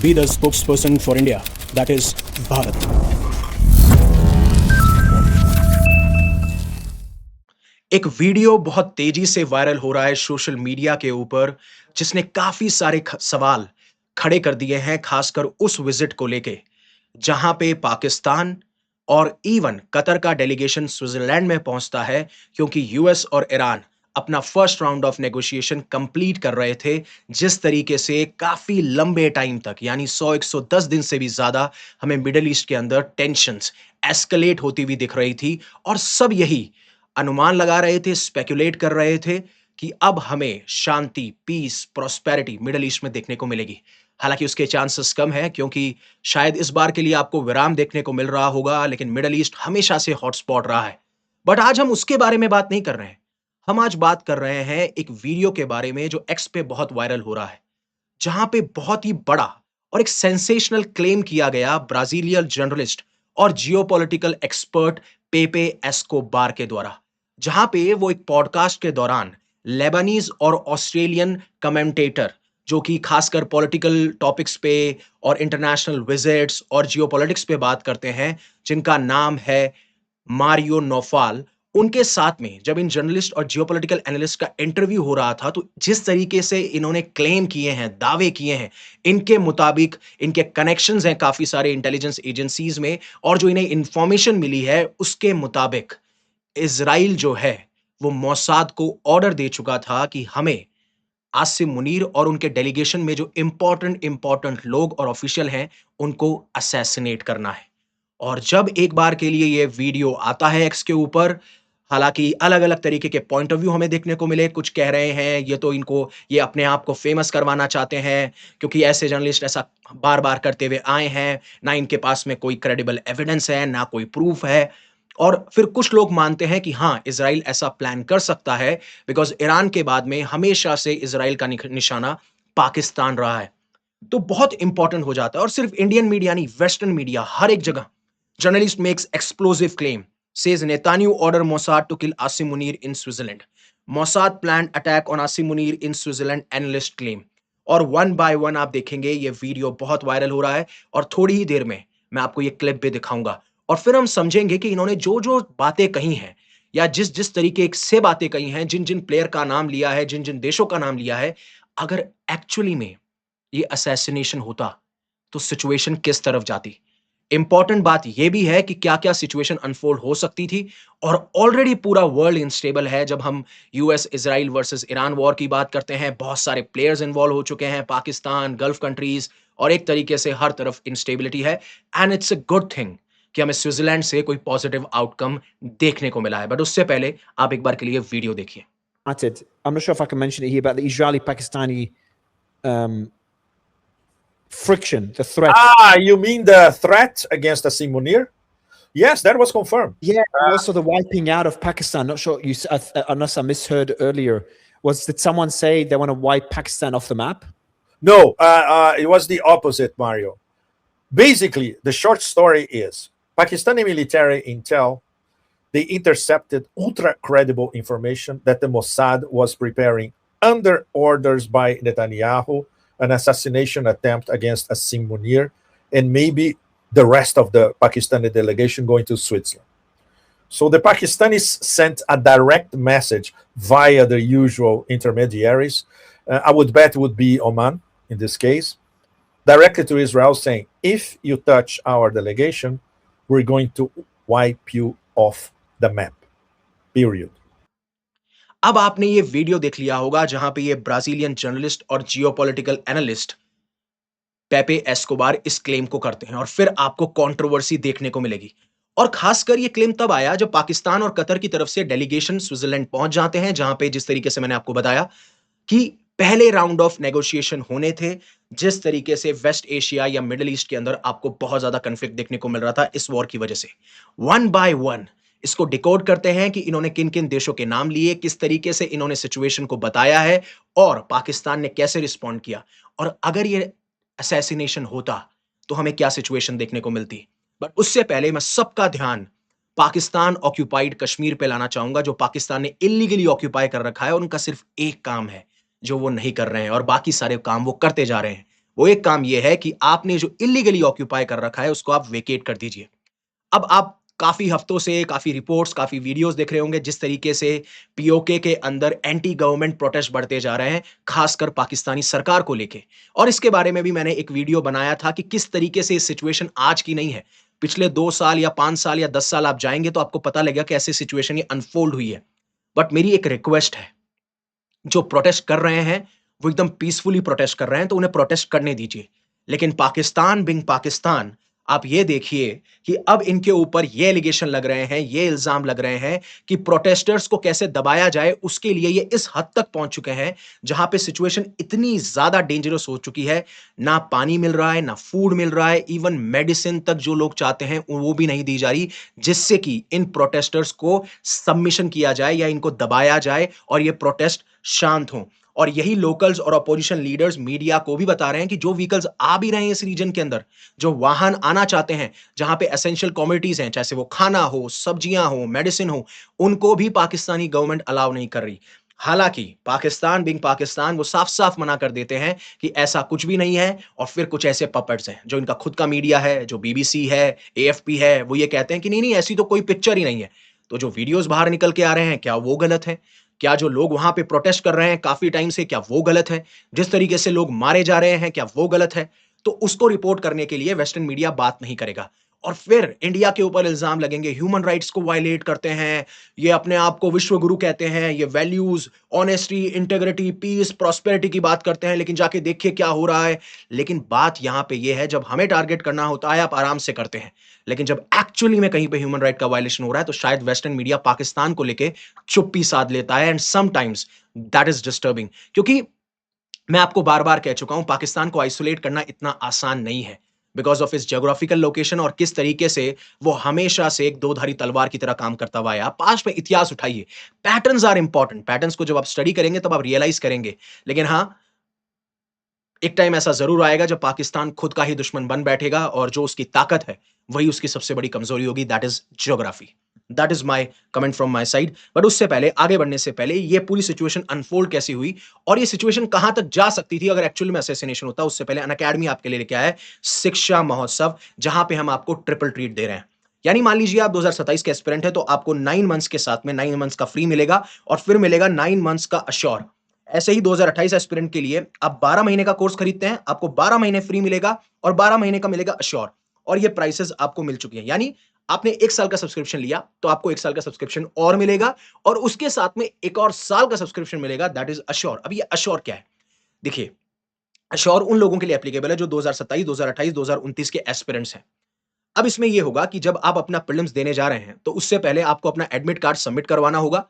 be the spokesperson for India, that is Bharat. एक video बहुत तेजी से वायरल हो रहा है सोशल मीडिया के ऊपर, जिसने काफी सारे सवाल खड़े कर दिए हैं, खासकर उस विजिट को लेके जहां पे पाकिस्तान और इवन कतर का डेलीगेशन स्विट्जरलैंड में पहुंचता है, क्योंकि यूएस और ईरान अपना first round of negotiation complete कर रहे थे। जिस तरीके से काफी लंबे टाइम तक, यानी 100-110 दिन से भी ज्यादा, हमें मिडिल ईस्ट के अंदर टेंशंस एस्केलेट होती हुई दिख रही थी, और सब यही अनुमान लगा रहे थे, स्पेकुलेट कर रहे थे कि अब हमें शांति, पीस, प्रॉस्पेरिटी मिडिल ईस्ट में देखने को मिलेगी। हालांकि उसके चांसेस कम है, क्योंकि शायद इस बार के लिए आपको विराम देखने को मिल रहा होगा, लेकिन मिडिल ईस्ट हमेशा से हॉटस्पॉट रहा है। बट आज हम उसके बारे में बात नहीं कर रहे हैं। हम आज बात कर रहे हैं एक वीडियो के बारे में जो एक्स पे बहुत वायरल हो रहा है, जहां पे बहुत ही बड़ा और एक सेंसेशनल क्लेम किया गया ब्राजीलियन जर्नलिस्ट और जियोपॉलिटिकल एक्सपर्ट पेपे एस्कोबार के द्वारा, जहां पे वो एक पॉडकास्ट के दौरान लेबनीज और ऑस्ट्रेलियन कमेंटेटर, जो कि खासकर पॉलिटिकल टॉपिक्स पे और इंटरनेशनल विजिट्स और जियोपॉलिटिक्स पे बात करते हैं, जिनका नाम है मारियो नोफाल, उनके साथ में जब इन जर्नलिस्ट और जियोपॉलिटिकल एनालिस्ट का इंटरव्यू हो रहा था, तो जिस तरीके से इन्होंने क्लेम किए हैं, दावे किए हैं, इनके मुताबिक इनके कनेक्शंस हैं काफी सारे इंटेलिजेंस एजेंसीज में, और जो इन्हें इंफॉर्मेशन मिली है उसके मुताबिक इज़राइल जो है वो मोसाद को ऑर्डर दे चुका था कि हमें आसिम मुनीर और उनके डेलीगेशन में जो इंपॉर्टेंट लोग और ऑफिशियल हैं, उनको असैसिनेट करना है। और जब एक बार के लिए ये वीडियो आता है एक्स के ऊपर, हालांकि अलग-अलग तरीके के पॉइंट ऑफ व्यू हमें देखने को मिले। कुछ कह रहे हैं ये अपने आप को फेमस करवाना चाहते हैं, क्योंकि ऐसे जर्नलिस्ट ऐसा बार-बार करते हुए आए हैं, ना इनके पास में कोई क्रेडिबल एविडेंस है, ना कोई प्रूफ है। और फिर कुछ लोग मानते हैं कि हाँ, इज़राइल ऐसा प्लान कर सकता है, बिकॉज़ ईरान के बाद में हमेशा से इज़राइल का निशाना पाकिस्तान रहा है। तो बहुत इंपॉर्टेंट हो जाता है, और सिर्फ इंडियन मीडिया नहीं, वेस्टर्न मीडिया हर एक जगह, journalist makes explosive claim, says Netanyahu order Mossad to kill Asim Munir in Switzerland. Mossad planned attack on Asim Munir in Switzerland, analyst claim. और वन बाय वन आप देखेंगे ये video बहुत viral हो रहा है, और थोड़ी ही देर में मैं आपको ये क्लिप भी दिखाऊंगा, और फिर हम समझेंगे कि इन्होंने जो जो बातें कही हैं, या जिस जिस तरीके से बातें कही हैं, जिन जिन प्लेयर का नाम लिया है, जिन जिन देशों का नाम लिया है, अगर एक्चुअली में ये असैसिनेशन होता तो सिचुएशन किस तरफ जाती। इंपॉर्टेंट बात यह भी है कि क्या-क्या सिचुएशन अनफोल्ड हो सकती थी, और ऑलरेडी पूरा वर्ल्ड अनस्टेबल है। जब हम US Israel versus Iran war की बात करते हैं, बहुत सारे प्लेयर्स इन्वॉल्व हो चुके हैं, पाकिस्तान, गल्फ कंट्रीज, और एक तरीके से हर तरफ इंस्टेबिलिटी है। And it's a good thing कि हमें स्विट्जरलैंड से कोई पॉजिटिव आउटकम देखने को मिला है। बट उससे पहले आप एक बार के लिए वीडियो देखिए। I'm not sure if I can mention it here, but the Israeli-Pakistani friction, the threat. You mean the threat against Asim Munir? Yes, that was confirmed. Yeah, and also the wiping out of Pakistan. Not sure unless I misheard earlier. Did someone say they want to wipe Pakistan off the map? No, it was the opposite, Mario. Basically, the short story is Pakistani military intel, they intercepted ultra credible information that the Mossad was preparing under orders by Netanyahu an assassination attempt against Asim Munir and maybe the rest of the Pakistani delegation going to Switzerland. So the Pakistanis sent a direct message via the usual intermediaries. I would bet it would be Oman in this case, directly to Israel saying, if you touch our delegation, we're going to wipe you off the map, period. अब आपने ये video देख लिया होगा, जहां पे ये Brazilian journalist और जियोपॉलिटिकल एनालिस्ट पेपे एस्कोबार इस क्लेम को करते हैं, और फिर आपको कंट्रोवर्सी देखने को मिलेगी। और खासकर ये क्लेम तब आया जब पाकिस्तान और कतर की तरफ से डेलीगेशन स्विट्जरलैंड पहुंच जाते हैं, जहां पे जिस तरीके से मैंने आपको बताया कि पहले राउंड ऑफ नेगोशिएशन होने थे, जिस तरीके से वेस्ट एशिया या मिडिल ईस्ट के अंदर आपको बहुत ज्यादा कन्फ्लिक्ट देखने को मिल रहा था इस वॉर की वजह से। वन बाय वन इसको डिकोड करते हैं कि इन्होंने किन किन देशों के नाम लिए, किस तरीके से इन्होंने सिचुएशन को बताया है, और पाकिस्तान ने कैसे रिस्पॉन्ड किया, और अगर ये असैसिनेशन होता तो हमें क्या सिचुएशन देखने को मिलती। बट उससे पहले मैं सबका ध्यान पाकिस्तान ऑक्यूपाइड कश्मीर पे लाना चाहूंगा, जो पाकिस्तान ने इलीगली ऑक्यूपाई कर रखा है, और उनका सिर्फ एक काम है जो वो नहीं कर रहे हैं, और बाकी सारे काम वो करते जा रहे हैं। वो एक काम ये है कि आपने जो इल्लीगली ऑक्यूपाई कर रखा है उसको आप वेकेट कर दीजिए। अब आप काफ़ी हफ्तों से काफ़ी रिपोर्ट्स, काफ़ी वीडियोज़ देख रहे होंगे जिस तरीके से पीओके के अंदर एंटी गवर्नमेंट प्रोटेस्ट बढ़ते जा रहे हैं, खासकर पाकिस्तानी सरकार को लेके। और इसके बारे में भी मैंने एक वीडियो बनाया था कि किस तरीके से ये सिचुएशन आज की नहीं है। पिछले 2 साल या 5 साल या 10 साल आप जाएँगे तो आपको पता लगेगा कि ऐसी सिचुएशन ये अनफ़ोल्ड हुई है। बट मेरी एक रिक्वेस्ट है, जो प्रोटेस्ट कर रहे हैं, वो एकदम पीसफुली प्रोटेस्ट कर रहे हैं, तो उन्हें प्रोटेस्ट करने दीजिए। लेकिन पाकिस्तान बिंग पाकिस्तान, आप ये देखिए कि अब इनके ऊपर ये एलिगेशन लग रहे हैं, ये इल्ज़ाम लग रहे हैं कि प्रोटेस्टर्स को कैसे दबाया जाए, उसके लिए ये इस हद तक पहुँच चुके हैं, जहाँ पे सिचुएशन इतनी ज़्यादा डेंजरस हो चुकी है, ना पानी मिल रहा है, ना फूड मिल रहा है, इवन मेडिसिन तक जो लोग चाहते हैं, वो भी नहीं दी जा रही, जिससे कि इन प्रोटेस्टर्स को सबमिशन किया जाए या इनको दबाया जाए और ये प्रोटेस्ट शांत हों। और यही लोकल्स और अपोजिशन लीडर्स मीडिया को भी बता रहे हैं कि जो व्हीकल्स आ भी रहे हैं इस रीजन के अंदर, जो वाहन आना चाहते हैं, जहां पे एसेंशियल कमोडिटीज हैं, चाहे वो खाना हो, सब्जियां हो, मेडिसिन हो, उनको भी पाकिस्तानी गवर्नमेंट अलाउ नहीं कर रही। हालांकि पाकिस्तान बिंग पाकिस्तान वो साफ-साफ मना कर देते हैं कि ऐसा कुछ भी नहीं है और फिर कुछ ऐसे पपेट्स हैं, जो इनका खुद का मीडिया है, जो बीबीसी है, एएफपी है, वो ये कहते हैं कि नहीं-नहीं ऐसी तो कोई पिक्चर ही नहीं है। तो जो वीडियोज़ बाहर निकल के आ रहे हैं, क्या वो गलत है? क्या जो लोग वहां पे प्रोटेस्ट कर रहे हैं काफी टाइम से, क्या वो गलत है? जिस तरीके से लोग मारे जा रहे हैं, क्या वो गलत है? तो उसको रिपोर्ट करने के लिए वेस्टर्न मीडिया बात नहीं करेगा और फिर इंडिया के ऊपर इल्जाम लगेंगे, ह्यूमन राइट्स को वायलेट करते हैं, ये अपने आप को विश्व गुरु कहते हैं, ये values, honesty, integrity, peace, prosperity की बात करते हैं, लेकिन जाके देखिए क्या हो रहा है। लेकिन बात यहां पे ये है, जब हमें टारगेट करना होता है आप आराम से करते हैं, लेकिन जब एक्चुअली में कहीं पे ह्यूमन राइट का वायलेशन हो रहा है तो शायद वेस्टर्न मीडिया पाकिस्तान को लेके चुप्पी साध लेता है, and sometimes that is disturbing. क्योंकि मैं आपको बार-बार कह चुका हूं, पाकिस्तान को आइसोलेट करना इतना आसान नहीं है, because of its geographical location और किस तरीके से वो हमेशा से एक दो-धारी तलवार की तरह काम करता हुआ है। आप पास्ट में इतिहास उठाइए, पैटर्न्स आर इंपॉर्टेंट, पैटर्न्स को जब आप स्टडी करेंगे तब आप रियलाइज़ करेंगे। लेकिन हाँ, एक टाइम ऐसा ज़रूर आएगा जब पाकिस्तान खुद का ही दुश्मन बन बैठेगा और जो उसकी ताकत है, वही उसकी सबसे बड़ी कमज़ोरी होगी, that is geography. That is my comment from my side. But उससे पहले, आगे बढ़ने से पहले, ये पूरी सिचुएशन अनफोल्ड कैसे हुई और ये सिचुएशन कहाँ तक जा सकती थी अगर एक्चुअली में असैसिनेशन होता, उससे पहले अनअकैडमी आपके लिए लेके आया है शिक्षा महोत्सव, जहाँ पे हम आपको ट्रिपल ट्रीट दे रहे हैं। यानी मान लीजिए आप 2027 के एस्पिरेंट हैं, तो आपको 9 मंथ्स के साथ में 9 मंथ्स का फ्री मिलेगा और फिर मिलेगा 9 मंथ्स का अश्योर। ऐसे ही 2028 एस्पिरेंट के लिए आप 12 महीने का कोर्स खरीदते हैं, आपको 12 महीने फ्री मिलेगा और 12 महीने का मिलेगा अश्योर। और ये प्राइसेस आपको मिल चुकी हैं। यानी आपने 1 साल का सब्सक्रिप्शन लिया, तो आपको 1 साल का सब्सक्रिप्शन और मिलेगा और उसके साथ में एक और साल का सब्सक्रिप्शन मिलेगा, दैट इज़ अश्योर। अब ये अश्योर क्या है? देखिए, अश्योर उन लोगों के लिए एप्लीकेबल है जो 2027, 2028, 2029 के एस्पिरेंट्स हैं। अब इसमें यह होगा कि जब आप अपना प्रीलिम्स देने जा रहे हैं, तो उससे पहले आपको अपना एडमिट कार्ड सबमिट करवाना होगा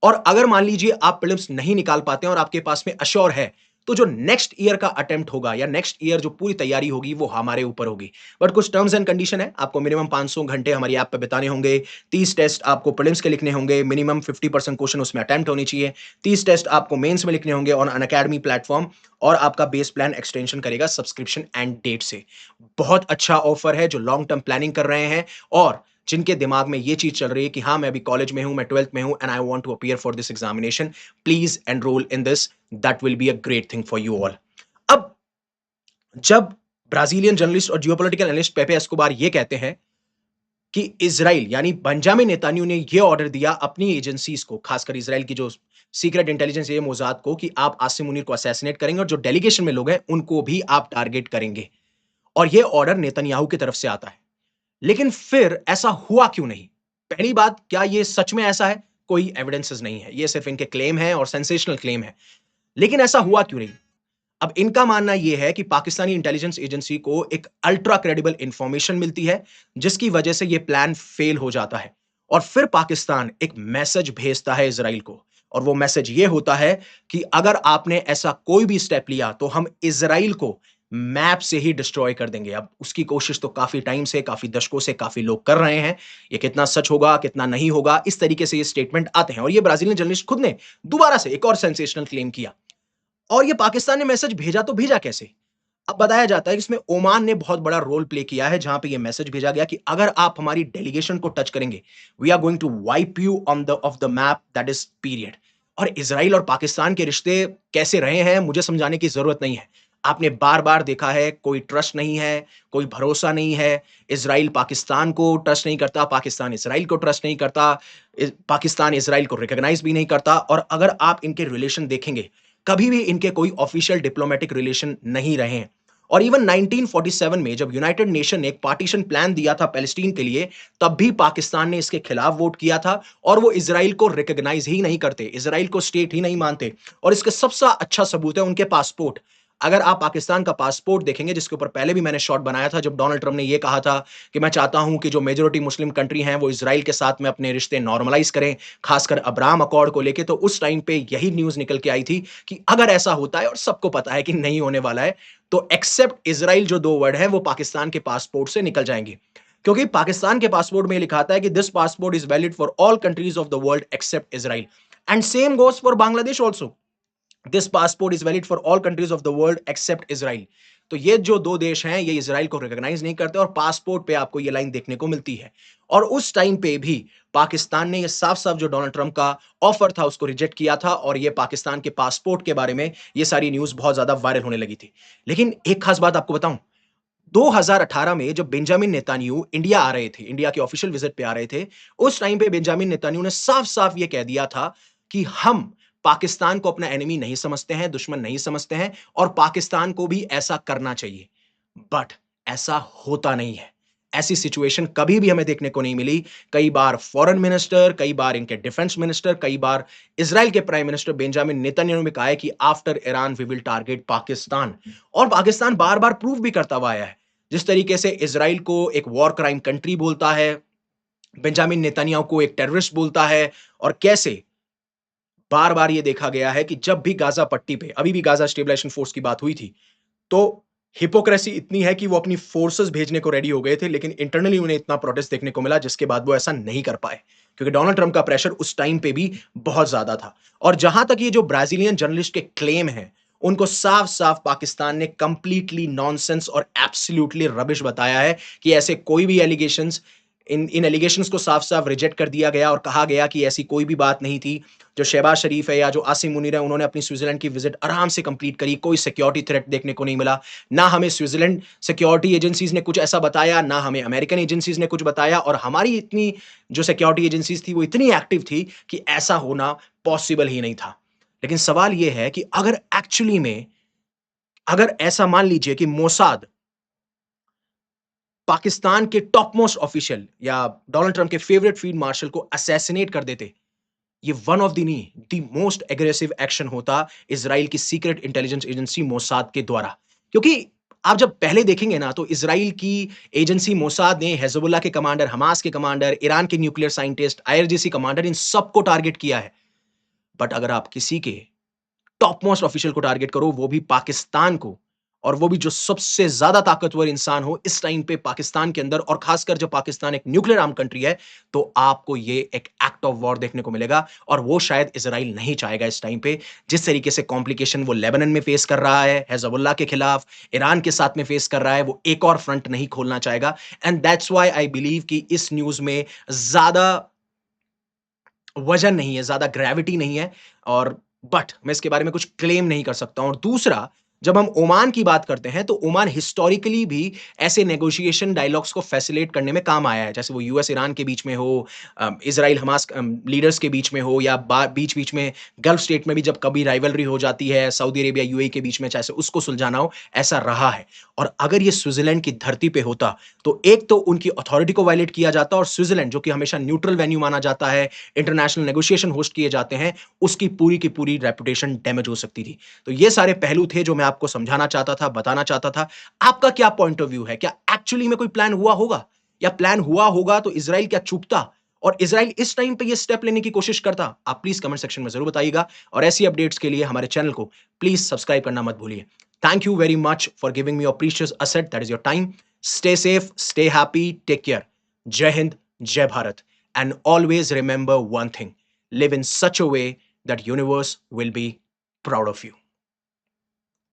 और अगर मान लीजिए आप प्रीलिम्स नहीं निकाल पाते हैं और आपके पास में अश्योर है, तो जो नेक्स्ट ईयर का अटेम्प्ट होगा या नेक्स्ट ईयर जो पूरी तैयारी होगी, वो हमारे ऊपर होगी। बट कुछ टर्म्स एंड कंडीशन है, आपको मिनिमम 500 घंटे हमारी ऐप पे बिताने होंगे, 30 टेस्ट आपको प्रीलिम्स के लिखने होंगे, मिनिमम 50% क्वेश्चन उसमें अटेम्प्ट होनी चाहिए, 30 टेस्ट आपको मेंस में लिखने होंगे ऑन अनअकैडमी प्लेटफॉर्म और आपका बेस प्लान एक्सटेंशन करेगा सब्सक्रिप्शन एंड डेट से। बहुत अच्छा ऑफर है जो लॉन्ग टर्म प्लानिंग कर रहे हैं और जिनके दिमाग में ये चीज चल रही है कि हाँ, मैं अभी कॉलेज में हूं, मैं 12th में हूं and I want to appear for this examination, please enroll in this, that will be a great thing for you all. अब जब ब्राजीलियन जर्नलिस्ट और जियोपॉलिटिकल एनालिस्ट पेपे एस्कोबार ये कहते हैं कि इजराइल यानी बेंजामिन नेतन्याहू ने ये ऑर्डर दिया अपनी एजेंसीज को, खासकर इजराइल की जो सीक्रेट इंटेलिजेंस है मोसाद को, कि आप आसिम मुनीर को असैसिनेट करेंगे और जो डेलीगेशन में लोग हैं उनको भी आप टारगेट करेंगे, और ये ऑर्डर नेतन्याहू की तरफ से आता है। लेकिन फिर ऐसा हुआ क्यों नहीं? पहली बात, क्या ये सच में ऐसा है? कोई एविडेंसेस नहीं है, ये सिर्फ इनके क्लेम है और सेंसेशनल क्लेम है। लेकिन ऐसा हुआ क्यों नहीं? अब इनका मानना यह है कि पाकिस्तानी इंटेलिजेंस एजेंसी को एक अल्ट्रा क्रेडिबल इंफॉर्मेशन मिलती है, जिसकी वजह से यह प्लान फेल हो जाता है और फिर पाकिस्तान एक मैसेज भेजता है इजराइल को, और वो मैसेज ये होता है कि अगर आपने ऐसा कोई भी स्टेप लिया तो हम इजराइल को मैप से ही डिस्ट्रॉय कर देंगे। अब उसकी कोशिश तो काफी टाइम से, काफी दशकों से काफी लोग कर रहे हैं। ये कितना सच होगा, कितना नहीं होगा, इस तरीके से ये स्टेटमेंट आते हैं और ये ब्राजीलियन जर्नलिस्ट खुद ने दोबारा से एक और सेंसेशनल क्लेम किया। और ये पाकिस्तान ने मैसेज भेजा तो भेजा कैसे? अब बताया जाता है कि इसमें ओमान ने बहुत बड़ा रोल प्ले किया है, जहां पे ये मैसेज भेजा गया कि अगर आप हमारी डेलीगेशन को टच करेंगे, we are going to wipe you on the off the map, that is period. और इजराइल और पाकिस्तान के रिश्ते कैसे रहे हैं मुझे समझाने की जरूरत नहीं है। आपने बार-बार देखा है कोई ट्रस्ट नहीं है, कोई भरोसा नहीं है, इज़राइल पाकिस्तान को ट्रस्ट नहीं करता, पाकिस्तान इज़राइल को ट्रस्ट नहीं करता, पाकिस्तान इज़राइल को रिकॉग्नाइज़ भी नहीं करता और अगर आप इनके रिलेशन देखेंगे, कभी भी इनके कोई ऑफिशियल डिप्लोमैटिक रिलेशन नहीं रहे हैं। और इवन 1947 में जब यूनाइटेड नेशन ने एक पार्टीशन प्लान दिया था पैलेस्टीन के लिए, तब भी पाकिस्तान ने इसके खिलाफ वोट किया था और वो इज़राइल को रिकॉग्नाइज़ ही नहीं करते, इज़राइल को स्टेट ही नहीं मानते और इसका सबसे अच्छा सबूत है उनके पासपोर्ट। अगर आप पाकिस्तान का पासपोर्ट देखेंगे, जिसके ऊपर पहले भी मैंने शॉट बनाया था, जब डोनाल्ड ट्रम्प ने ये कहा था कि मैं चाहता हूं कि जो मेजॉरिटी मुस्लिम कंट्री हैं, वो इज़राइल के साथ में अपने रिश्ते नॉर्मलाइज़ करें, खासकर अब्राहम अकॉर्ड को लेके, तो उस टाइम पे यही न्यूज़ निकल के आई थी कि अगर ऐसा होता है और सबको पता है कि नहीं होने वाला है, तो एक्सेप्ट इज़राइल जो 2 वर्ड हैं, वो पाकिस्तान के पासपोर्ट से निकल जाएंगे। क्योंकि पाकिस्तान के पासपोर्ट में ये लिखा आता है कि this passport is valid for all countries of the world accept Israel and same goes for Bangladesh also. This passport is valid for all countries of the world accept Israel. तो ये जो 2 देश हैं, ये इजराइल को रिकॉग्नाइज नहीं करते और पासपोर्ट पे आपको ये लाइन देखने को मिलती है। और उस टाइम पे भी पाकिस्तान ने ये साफ-साफ जो डोनाल्ड ट्रम्प का ऑफर था, उसको रिजेक्ट किया था और ये पाकिस्तान के पासपोर्ट के बारे में ये सारी न्यूज़ बहुत ज़्यादा वायरल होने लगी थी। लेकिन एक खास बात आपको बताऊँ, 2018 में जब बेंजामिन नेतन्याहू इंडिया आ रहे थे, इंडिया के ऑफिशियल विजिट पे आ रहे थे, उस टाइम पे बेंजामिन नेतन्याहू ने साफ-साफ ये कह दिया था कि हम पाकिस्तान को अपना एनिमी नहीं समझते हैं, दुश्मन नहीं समझते हैं और पाकिस्तान को भी ऐसा करना चाहिए। बट ऐसा होता नहीं है। ऐसी सिचुएशन कभी भी हमें देखने को नहीं मिली। कई बार फॉरेन मिनिस्टर, कई बार इनके डिफेंस मिनिस्टर, कई बार इज़राइल के प्राइम मिनिस्टर बेंजामिन नेतन्याहू ने कहा है कि after Iran we will target Pakistan और पाकिस्तान बार-बार प्रूव भी करता हुआ आया है। जिस तरीके से इज़राइल को एक वॉर क्राइम कंट्री बोलता है, बेंजामिन नेतन्याहू को एक टेररिस्ट बोलता है और कैसे बार-बार ये देखा गया है कि जब भी गाज़ा पट्टी पे, अभी भी गाज़ा स्टेबलाइजेशन फोर्स की बात हुई थी, तो हिपोक्रेसी इतनी है कि वो अपनी फोर्सेस भेजने को रेडी हो गए थे, लेकिन इंटरनली उन्हें इतना प्रोटेस्ट देखने को मिला, जिसके बाद वो ऐसा नहीं कर पाए। क्योंकि डोनाल्ड ट्रम्प का प्रेशर उस टाइम पे भी बहुत ज़्यादा था। और जहां तक ये जो ब्राज़ीलियन जर्नलिस्ट के क्लेम हैं, उनको साफ-साफ पाकिस्तान ने कंप्लीटली नॉनसेंस और एब्सोल्यूटली रबिश बताया है कि ऐसे कोई भी एलिगेशंस, इन एलिगेशंस को साफ-साफ रिजेक्ट कर दिया गया और कहा गया कि ऐसी कोई भी बात नहीं थी। जो शहबाज शरीफ है या जो आसिम मुनीर है, उन्होंने अपनी स्विट्जरलैंड की विजिट आराम से कंप्लीट करी, कोई सिक्योरिटी थ्रेट देखने को नहीं मिला। ना हमें स्विट्जरलैंड सिक्योरिटी एजेंसीज ने कुछ ऐसा बताया, ना हमें अमेरिकन एजेंसीज ने कुछ बताया और हमारी इतनी जो सिक्योरिटी एजेंसीज थी, वो इतनी एक्टिव थी कि ऐसा होना पॉसिबल ही नहीं था। लेकिन सवाल ये है कि अगर एक्चुअली में अगर ऐसा मान लीजिए कि मोसाद पाकिस्तान के टॉप मोस्ट ऑफिशियल या डोनाल्ड ट्रम्प के फेवरेट फील्ड मार्शल को असैसिनेट कर देते, ये one of the most aggressive action होता इजराइल की सीक्रेट इंटेलिजेंस एजेंसी मोसाद के द्वारा। क्योंकि आप जब पहले देखेंगे ना, तो इजराइल की एजेंसी मोसाद ने हिजबुल्लाह के कमांडर, हमास के कमांडर, ईरान के न्यूक्लियर साइंटिस्ट, आईआरजीसी कमांडर, इन सबको टारगेट किया है। बट अगर आप किसी के टॉप मोस्ट ऑफिशियल को टारगेट करो, वो भी पाकिस्तान को, और वो भी जो सबसे ज्यादा ताकतवर इंसान हो इस टाइम पे पाकिस्तान के अंदर, और खासकर जब पाकिस्तान एक न्यूक्लियर आर्म कंट्री है, तो आपको ये एक एक्ट ऑफ वॉर देखने को मिलेगा और वो शायद इजराइल नहीं चाहेगा इस टाइम पे। जिस तरीके से कॉम्प्लिकेशन वो लेबनान में फेस कर रहा है हिजबुल्लाह के खिलाफ, ईरान के साथ में फेस कर रहा है, वो एक और फ्रंट नहीं खोलना चाहेगा। And that's why I believe कि इस न्यूज में ज्यादा वजन नहीं है, ज्यादा ग्रेविटी नहीं है, और बट मैं इसके बारे में कुछ क्लेम नहीं कर सकता हूं। और दूसरा, जब हम ओमान की बात करते हैं, तो ओमान हिस्टोरिकली भी ऐसे नेगोशिएशन डायलॉग्स को फैसिलिटेट करने में काम आया है, जैसे वो यूएस ईरान के बीच में हो, इजराइल हमास लीडर्स के बीच में हो, या बीच बीच में गल्फ स्टेट में भी जब कभी राइवलरी हो जाती है सऊदी अरेबिया यूएई के बीच में, चाहे उसको सुलझाना हो, ऐसा रहा है। और अगर ये स्विट्जरलैंड की धरती पे होता, तो एक तो उनकी अथॉरिटी को वायलेट किया जाता, और स्विट्जरलैंड जो कि हमेशा न्यूट्रल वेन्यू माना जाता है, इंटरनेशनल नेगोशिएशन होस्ट किए जाते हैं, उसकी पूरी की पूरी रेपुटेशन डैमेज हो सकती थी। तो ये सारे पहलू थे जो मैं आपको समझाना चाहता था, बताना चाहता था। आपका क्या पॉइंट ऑफ व्यू है? क्या एक्चुअली में कोई प्लान हुआ होगा, या प्लान हुआ होगा तो इजराइल क्या चूकता और इजराइल इस टाइम पे ये स्टेप लेने की कोशिश करता? आप प्लीज कमेंट सेक्शन में जरूर बताइएगा, और ऐसी अपडेट्स के लिए हमारे चैनल को प्लीज सब्सक्राइब करना मत भूलिए। Thank you very much for giving me your precious asset, that is your time. Stay safe, stay happy, take care. जय हिंद, जय Bharat, and always remember one thing, live in such a way that universe will be proud of you.